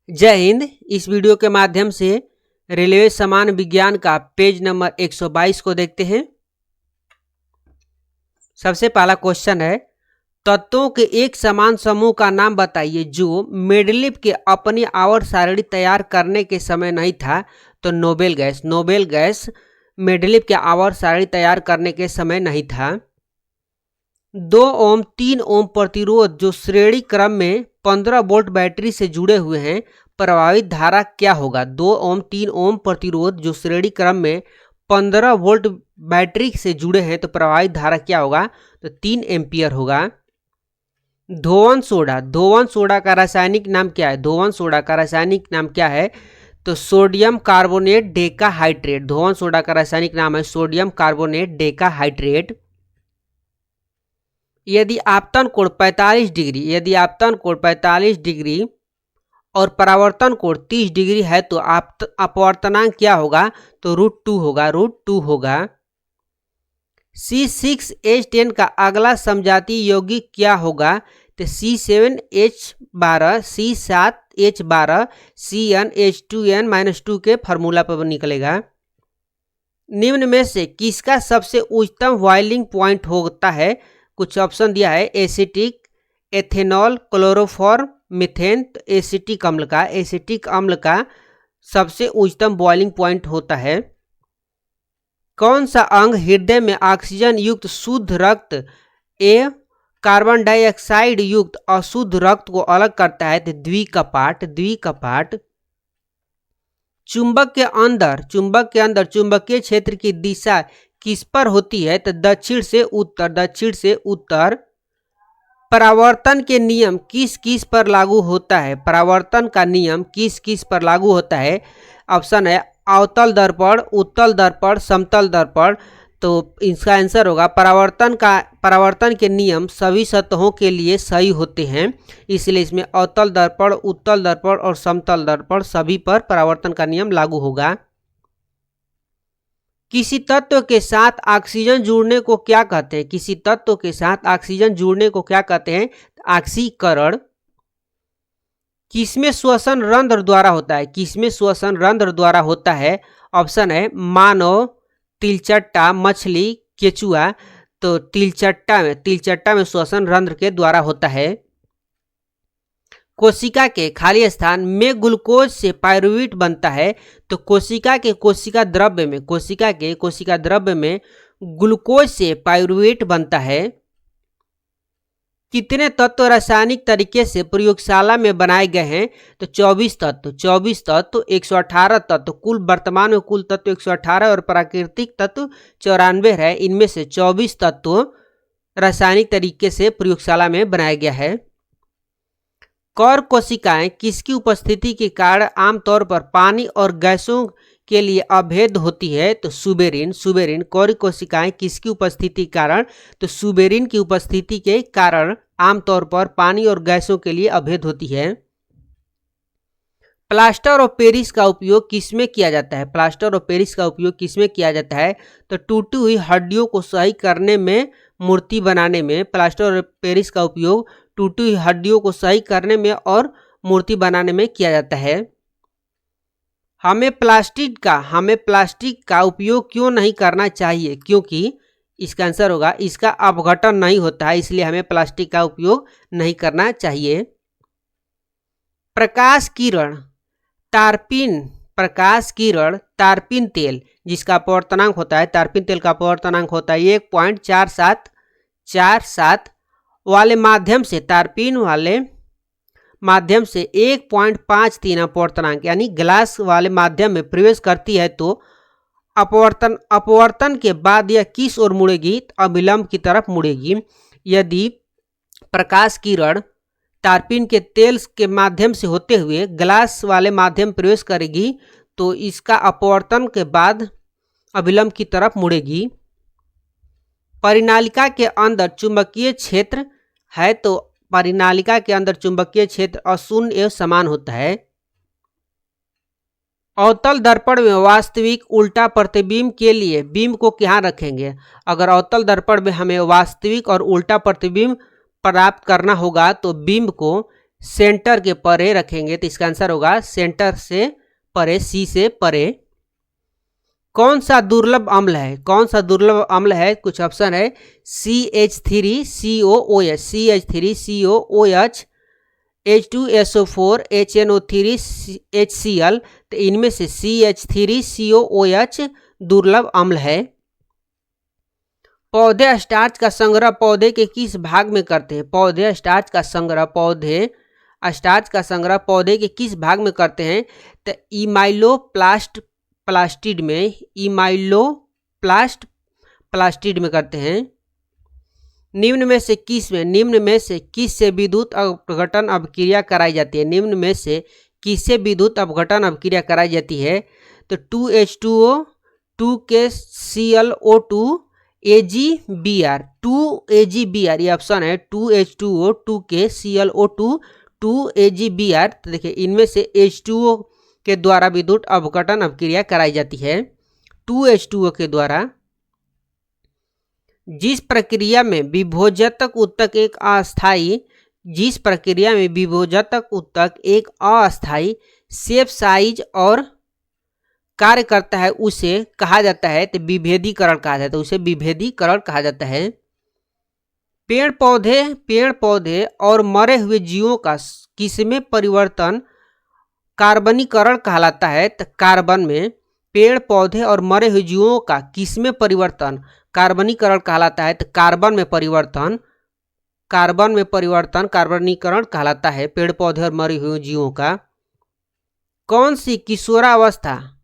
जय हिंद। इस वीडियो के माध्यम से रेलवे समान विज्ञान का पेज नंबर 122 को देखते हैं। सबसे पहला क्वेश्चन है, तत्वों के एक समान समूह का नाम बताइए जो मेंडलीव के अपनी आवर्त सारणी तैयार करने के समय नहीं था। तो नोबेल गैस मेंडलीव के आवर्त सारणी तैयार करने के समय नहीं था। 2 ओम 3 ओम प्रतिरोध जो श्रेणी क्रम में 15 वोल्ट बैटरी से जुड़े हुए हैं, प्रभावित धारा क्या होगा। 2 ओम 3 ओम प्रतिरोध जो श्रेणी क्रम में 15 वोल्ट बैटरी से जुड़े हैं तो प्रभावित धारा क्या होगा। तो 3 एम्पियर होगा। धोवन सोडा का रासायनिक नाम क्या है। धोवन सोडा का रासायनिक नाम क्या है। तो सोडियम कार्बोनेट डेकाहाइड्रेट। धोवन सोडा का रासायनिक नाम है सोडियम कार्बोनेट डेकाहाइड्रेट। यदि आपतन कोण 45 डिग्री और परावर्तन कोण 30 डिग्री है तो अपवर्तनांक क्या होगा। तो √2 होगा। C6H10 का अगला समजातीय यौगिक क्या होगा। तो C7H12 C7H12 CnH2n-2 के फार्मूला पर निकलेगा। निम्न में से किसका सबसे उच्चतम बॉइलिंग पॉइंट होता है। कुछ ऑप्शन दिया है, एसिटिक, एथेनॉल, क्लोरोफॉर्म, मीथेन। तो एसिटिक अम्ल का सबसे उच्चतम बॉइलिंग पॉइंट होता है। कौन सा अंग हृदय में ऑक्सीजन युक्त शुद्ध रक्त कार्बन डाइऑक्साइड युक्त अशुद्ध रक्त को अलग करता है। तो द्विकपाट। चुंबक के अंदर चुंबकीय क्षेत्र की दिशा किस पर होती है। तो दक्षिण से उत्तर। परावर्तन के नियम किस किस पर लागू होता है। परावर्तन का नियम किस किस पर लागू होता है। ऑप्शन है अवतल दर्पण, उत्तल दर्पण, समतल दर्पण। तो इसका आंसर होगा परावर्तन के नियम सभी सतहों के लिए सही होते हैं, इसलिए इसमें अवतल दर्पण, उत्तल दर्पण और समतल दर्पण सभी पर परावर्तन का नियम लागू होगा। किसी तत्व के साथ ऑक्सीजन जुड़ने को क्या कहते हैं। किसी तत्व के साथ ऑक्सीजन जुड़ने को क्या कहते हैं। ऑक्सीकरण। किसमें श्वसन रंध्र द्वारा होता है। ऑप्शन है मानव, तिलचट्टा, मछली, केचुआ। तो तिलचट्टा में श्वसन रंध्र के द्वारा होता है। कोशिका के खाली स्थान में ग्लूकोज से पायरुवेट बनता है। तो कोशिका द्रव्य में ग्लूकोज से पायरुवेट बनता है। कितने तत्व रासायनिक तरीके से प्रयोगशाला में बनाए गए हैं। तो 24 तत्व 118 तत्व। वर्तमान में कुल तत्व 118 और प्राकृतिक तत्व 94 है। इनमें से 24 तत्व रासायनिक तरीके से प्रयोगशाला में बनाया गया है। कौर कोशिकाएं किसकी उपस्थिति के कारण आमतौर पर पानी और गैसों के लिए अभेद्य होती है। तो सुबेरिन। कौर कोशिकाएं किसकी उपस्थिति के कारण। तो सुबेरिन की उपस्थिति के कारण आमतौर पर पानी और गैसों के लिए अभेद्य होती है। प्लास्टर ऑफ पेरिस का उपयोग किसमें किया जाता है। तो टूटी हुई हड्डियों को सही करने में, मूर्ति बनाने में प्लास्टर ऑफ पेरिस का उपयोग टूटी हुई हड्डियों को सही करने में और मूर्ति बनाने में किया जाता है। हमें प्लास्टिक का उपयोग क्यों नहीं करना चाहिए। क्योंकि इसका आंसर होगा इसका अपघटन नहीं होता है, इसलिए हमें प्लास्टिक का उपयोग नहीं करना चाहिए। प्रकाश किरण तारपीन तेल जिसका अपवर्तनांक होता है, तारपीन तेल का अपवर्तनांक होता है 1.47 वाले माध्यम से, तारपीन वाले माध्यम से 1.53 अपवर्तनांक यानी ग्लास वाले माध्यम में प्रवेश करती है तो अपवर्तन के बाद यह किस ओर मुड़ेगी। अभिलंब की तरफ मुड़ेगी। यदि प्रकाश किरण तारपीन के तेल के माध्यम से होते हुए ग्लास वाले माध्यम में प्रवेश करेगी तो इसका अपवर्तन के बाद अभिलंब की तरफ मुड़ेगी। परिनालिका के अंदर चुंबकीय क्षेत्र है तो परिनालिका के अंदर चुंबकीय क्षेत्र अशून्य एवं समान होता है। अवतल दर्पण में वास्तविक उल्टा प्रतिबिंब के लिए बिंब को कहाँ रखेंगे। अगर अवतल दर्पण में हमें वास्तविक और उल्टा प्रतिबिंब प्राप्त करना होगा तो बिंब को सेंटर के परे रखेंगे तो इसका आंसर होगा सेंटर से परे, सी से परे। कौन सा दुर्लभ अम्ल है? कौन सा दुर्लभ अम्ल है? कुछ ऑप्शन है CH3COOH, CH3COOH, H2SO4, HNO3, HCl। तो इनमें से CH3COOH दुर्लभ अम्ल है। पौधे स्टार्च का संग्रह पौधे के किस भाग में करते हैं? पौधे स्टार्च का संग्रह पौधे के किस भाग में करते हैं? तो प्लास्टिड में, प्लास्टिड में करते हैं। निम्न में से किस से विद्युत अपघटन अभिक्रिया कराई जाती है? निम्न में से किससे विद्युत अपघटन अभिक्रिया कराई जाती है? तो 2H2O, 2KClO2, AgBr, 2AgBr ये ऑप्शन है। 2H2O, 2KClO2, 2AgBr। तो देखिए इनमें से H2O के द्वारा विद्युत अपघटन अभिक्रिया कराई जाती है 2H2O के द्वारा। जिस प्रक्रिया में विभोजक उत्तक एक अस्थायी शेप, साइज और कार्य करता है उसे कहा जाता है तो विभेदीकरण कहा जाता है, उसे विभेदीकरण कहा जाता है। पेड़ पौधे और मरे हुए जीवों का किसमें परिवर्तन कार्बनीकरण कहलाता है? तो कार्बन में। पेड़ पौधे और मरे हुए जीवों का किसमें परिवर्तन कार्बनीकरण कहलाता है? तो कार्बन में परिवर्तन कार्बनीकरण कहलाता है पेड़ पौधे और मरे हुए जीवों का। कौन सी किशोरावस्था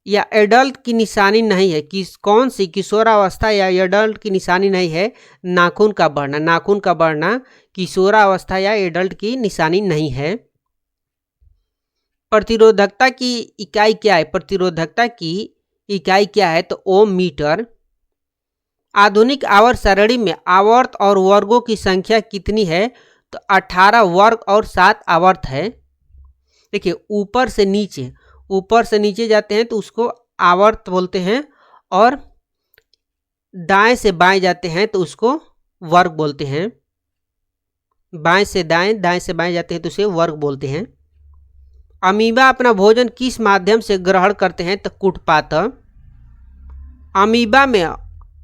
या एडल्ट की निशानी नहीं है? कौन सी किशोरावस्था या एडल्ट की निशानी नहीं है? नाखून का बढ़ना किशोरावस्था या एडल्ट की निशानी नहीं है। प्रतिरोधकता की इकाई क्या है? प्रतिरोधकता की इकाई क्या है? तो ओम मीटर। आधुनिक आवर्त सारणी में आवर्त और वर्गों की संख्या कितनी है? तो 18 वर्ग और 7 आवर्त है। देखिए ऊपर से नीचे जाते हैं तो उसको आवर्त बोलते हैं, और दाएं से बाएं जाते हैं तो उसको वर्ग बोलते हैं। बाएं से दाएं से बाएं जाते हैं तो उसे वर्ग बोलते हैं। अमीबा अपना भोजन किस माध्यम से ग्रहण करते हैं? तो कुटपाथ।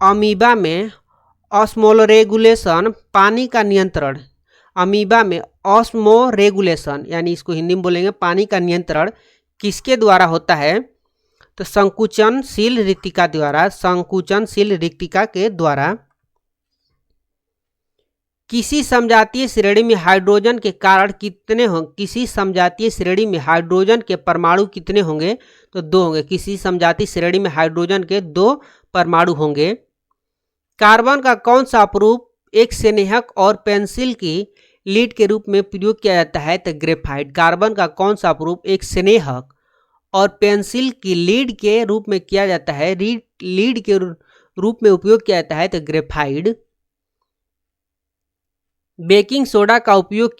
अमीबा में ऑस्मोरेगुलेशन पानी का नियंत्रण। अमीबा में ऑस्मोरेगुलेशन यानी इसको हिंदी में बोलेंगे पानी का नियंत्रण किसके द्वारा होता है? तो संकुचनशील रिक्तिका के द्वारा। किसी समजातीय श्रेणी में हाइड्रोजन के कारण कितने होंगे? किसी समजातीय श्रेणी में हाइड्रोजन के परमाणु कितने होंगे? तो 2 होंगे। किसी समजातीय श्रेणी में हाइड्रोजन के 2 परमाणु होंगे। कार्बन का कौन सा अपरूप एक स्नेहक और पेंसिल की लीड के रूप में प्रयोग किया जाता है? तो ग्रेफाइट। कार्बन का कौन सा अपरूप एक स्नेहक और पेंसिल की लीड के रूप में किया जाता है? लीड के रूप में उपयोग किया जाता है तो ग्रेफाइट। बेकिंग सोडा का उपयोग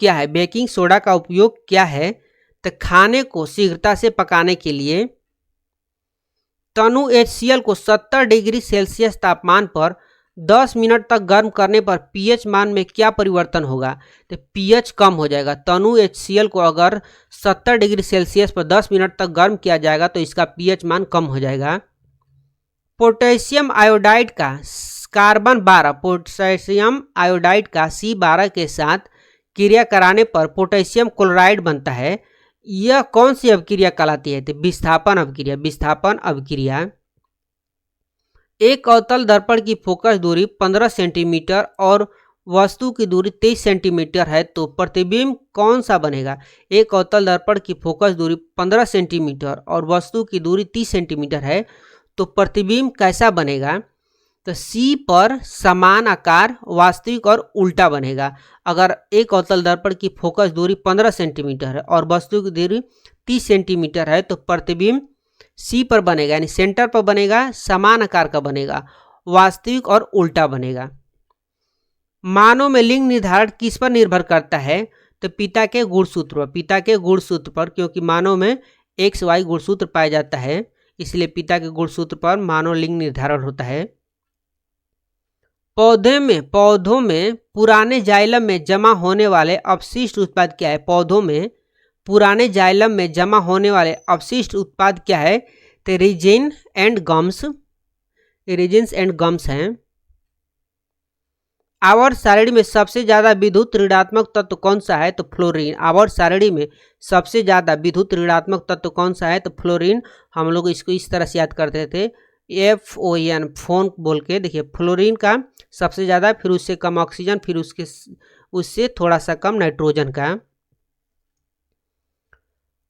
क्या है? तो खाने को शीघ्रता से पकाने के लिए। तनु HCl को 70 डिग्री सेल्सियस तापमान पर 10 मिनट तक गर्म करने पर pH मान में क्या परिवर्तन होगा? तो pH कम हो जाएगा। तनु HCl को अगर 70 डिग्री सेल्सियस पर 10 मिनट तक गर्म किया जाएगा तो इसका pH मान कम हो जाएगा। पोटेशियम आयोडाइड का कार्बन 12 पोटेशियम आयोडाइड का C12 के साथ क्रिया कराने पर पोटेशियम क्लोराइड बनता है। यह कौन सी अभिक्रिया कहलाती है? तो विस्थापन अभिक्रिया। एक अवतल दर्पण की फोकस दूरी 15 सेंटीमीटर और वस्तु की दूरी 23 सेंटीमीटर है तो प्रतिबिंब कौन सा बनेगा? एक अवतल दर्पण की फोकस दूरी 15 सेंटीमीटर और वस्तु की दूरी 30 सेंटीमीटर है तो प्रतिबिंब कैसा बनेगा? तो C पर समान आकार, वास्तविक और उल्टा बनेगा। अगर एक अवतल दर्पण की फोकस दूरी 15 सेंटीमीटर है और वस्तु की दूरी 30 सेंटीमीटर है तो प्रतिबिंब C पर बनेगा, यानी सेंटर पर बनेगा, समान आकार का बनेगा, वास्तविक और उल्टा बनेगा। मानव में लिंग निर्धारण किस पर निर्भर करता है? तो पिता के गुणसूत्र पर, क्योंकि मानव में XY गुणसूत्र पाया जाता है, इसलिए पिता के गुणसूत्र पर मानव लिंग निर्धारण होता है। पौधों में पुराने जाइलम में जमा होने वाले अपशिष्ट उत्पाद क्या है? पौधों में पुराने जाइलम में जमा होने वाले अपशिष्ट उत्पाद क्या है? तो resin and gums, resins and gums हैं। आवर्त सारणी में सबसे ज्यादा विद्युत ऋणात्मक तत्व कौन सा है? तो फ्लोरीन। आवर्त सारणी में सबसे ज्यादा विद्युत ऋणात्मक तत्व कौन सा है? तो फ्लोरीन। हम लोग इसको इस तरह से याद करते थे, FON, फोन बोल के। देखिए फ्लोरीन का सबसे ज्यादा, फिर उससे कम ऑक्सीजन, फिर उससे थोड़ा सा कम नाइट्रोजन का।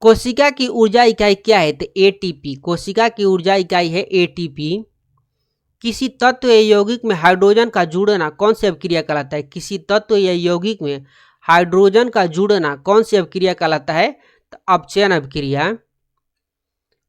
कोशिका की ऊर्जा इकाई क्या है? तो ATP। कोशिका की ऊर्जा इकाई है ATP। किसी तत्व या यौगिक में हाइड्रोजन का जुड़ना कौन सी अभिक्रिया कहलाता है? किसी तत्व या यौगिक में हाइड्रोजन का जुड़ना कौन सी अभिक्रिया कहलाता है? तो अपचयन अभिक्रिया।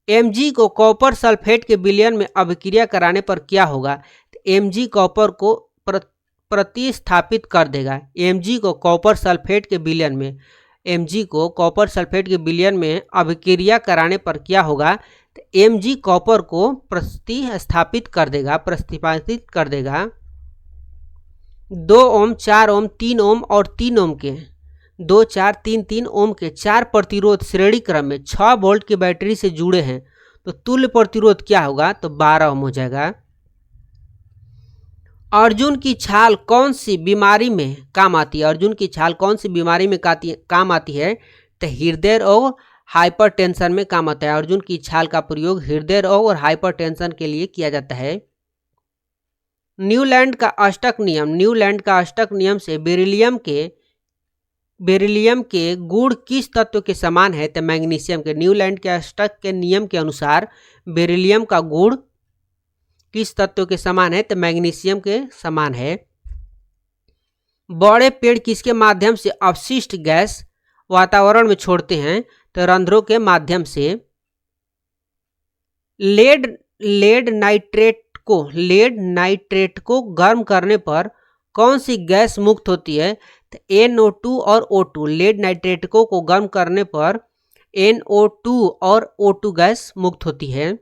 Mg को कॉपर सल्फेट के विलयन में अभिक्रिया कराने पर क्या होगा? तो Mg कॉपर को प्रतिस्थापित कर देगा। Mg को कॉपर सल्फेट के विलयन में, Mg को कॉपर सल्फेट के विलयन में अभिक्रिया कराने पर क्या होगा? तो Mg कॉपर को प्रतिस्थापित कर देगा, प्रतिस्थापित कर देगा। 2 ओम, 4 ओम, 3 ओम और 3 ओम के 2, 4, 3, 3 ओम के 4 प्रतिरोध श्रेणी क्रम में 6 वोल्ट की बैटरी से जुड़े हैं, तो तुल्य प्रतिरोध क्या होगा? तो 12 ओम हो जाएगा। अर्जुन की छाल कौन सी बीमारी में काम आती है? अर्जुन की छाल कौन सी बीमारी में काम आती है? तो हृदय रोग, हाइपरटेंशन में काम आता है। अर्जुन की छाल का प्रयोग हृदय रोग और हाइपरटेंशन के लिए किया जाता है। न्यूलैंड का अष्टक नियम, न्यूलैंड का अष्टक नियम से बेरिलियम के गुण किस तत्व के समान है? तो मैग्नीशियम के। न्यूलैंड के अष्टक के नियम के अनुसार बेरिलियम का गुण किस तत्व के समान है? तो मैग्नीशियम के समान है। बड़े पेड़ किसके माध्यम से अपशिष्ट गैस वातावरण में छोड़ते हैं? तो रंध्रों के माध्यम से। लेड नाइट्रेट को गर्म करने पर कौन सी गैस मुक्त होती है? तो NO2 और O2। लेड नाइट्रेट को गर्म करने पर NO2 और O2 गैस मुक्त होती है।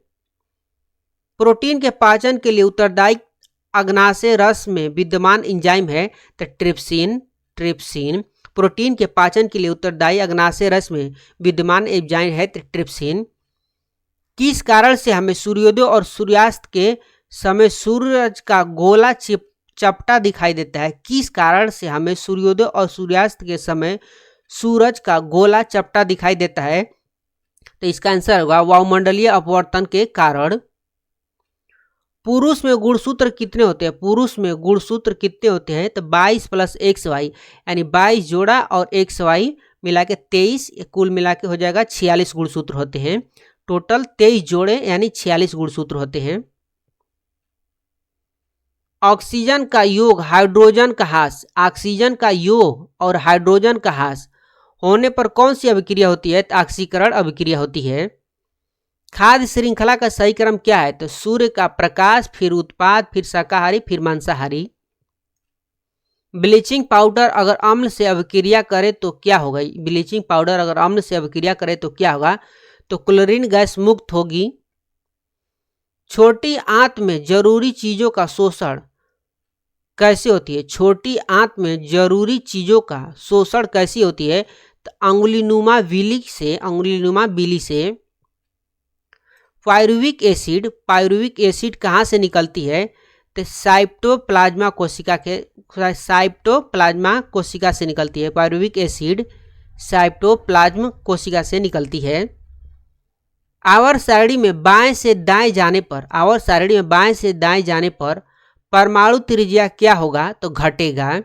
प्रोटीन के पाचन के लिए उत्तरदायी अग्नाशय रस में विद्यमान एंजाइम है? तो ट्रिप्सिन। प्रोटीन के पाचन के लिए उत्तरदायी अग्नाशय रस में विद्यमान एंजाइम है? तो ट्रिप्सिन। किस कारण से हमें सूर्योदय और सूर्यास्त के समय सूरज का गोला चपटा दिखाई देता है? किस कारण से हमें सूर्योदय और सूर्यास्त के समय सूरज का गोला चपटा दिखाई देता है? तो इसका आंसर होगा वायुमंडलीय अपवर्तन के कारण। पुरुष में गुणसूत्र कितने होते हैं? पुरुष में गुणसूत्र कितने होते हैं? तो 22 + XY, यानी 22 जोड़ा और XY मिला के 23, कुल मिला के हो जाएगा 46 गुणसूत्र होते हैं। टोटल 23 जोड़े यानी 46 गुणसूत्र होते हैं। ऑक्सीजन का योग हाइड्रोजन का ह्रास, ऑक्सीजन का योग और हाइड्रोजन का ह्रास होने पर कौन सी अभिक्रिया होती है? तो ऑक्सीकरण अभिक्रिया होती है। खाद्य श्रृंखला का सही क्रम क्या है? तो सूर्य का प्रकाश, फिर उत्पाद, फिर शाकाहारी, फिर मांसाहारी। ब्लीचिंग पाउडर अगर अम्ल से अभिक्रिया करे तो क्या होगा? ब्लीचिंग पाउडर अगर अम्ल से अभिक्रिया करे तो क्या होगा? तो क्लोरीन गैस मुक्त होगी। छोटी आंत में जरूरी चीजों का शोषण कैसे होती है? छोटी आंत में जरूरी चीजों का शोषण कैसी होती है? तो अंगुलीनुमा बिली से। पायरुविक एसिड कहाँ से निकलती है? तो साइटोप्लाज्मा कोशिका से निकलती है। पायरुविक एसिड साइटोप्लाज्म कोशिका से निकलती है। आवर्त सारणी में बाएं से दाएं जाने पर परमाणु त्रिज्या क्या होगा? तो घटेगा।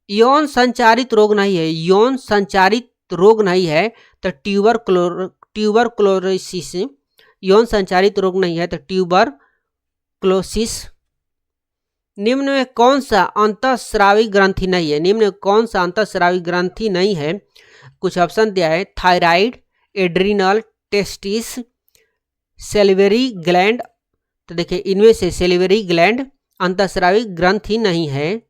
यौन संचारित रोग नहीं है तो ट्यूबरक्लोसिस। यौन संचारित रोग नहीं है तो ट्यूबरक्लोसिस। निम्न में कौन सा अंतःस्रावी ग्रंथि नहीं है? निम्न में कौन सा अंतःस्रावी ग्रंथि नहीं है? कुछ ऑप्शन दिया है, thyroid, adrenal, testis, salivary gland. तो देखिए इनमें से सेलिवरी ग्लैंड अंतःस्रावी ग्रंथि नहीं है।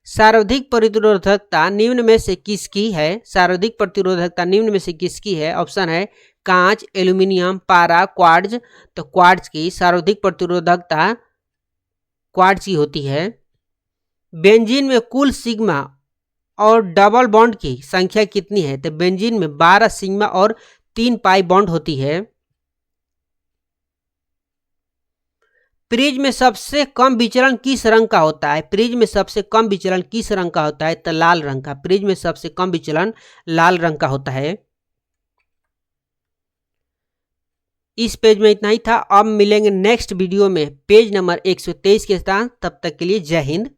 सर्वाधिक प्रतिरोधकता निम्न में से किसकी है? सर्वाधिक प्रतिरोधकता निम्न में से किसकी है? ऑप्शन है कांच, एल्यूमिनियम, पारा, क्वार्ट्ज। तो क्वार्ट्ज की सर्वाधिक प्रतिरोधकता क्वार्ट्ज की होती है। बेंजीन में कुल सिग्मा और डबल बॉन्ड की संख्या कितनी है? तो बेंजीन में 12 सिग्मा और 3 पाई बॉन्ड होती है। प्रिज्म में सबसे कम विचलन किस रंग का होता है? प्रिज्म में सबसे कम विचलन किस रंग का होता है? तो लाल रंग का। प्रिज्म में सबसे कम विचलन लाल रंग का होता है। इस पेज में इतना ही था। अब मिलेंगे नेक्स्ट वीडियो में पेज नंबर 123 के साथ। तब तक के लिए जय हिंद।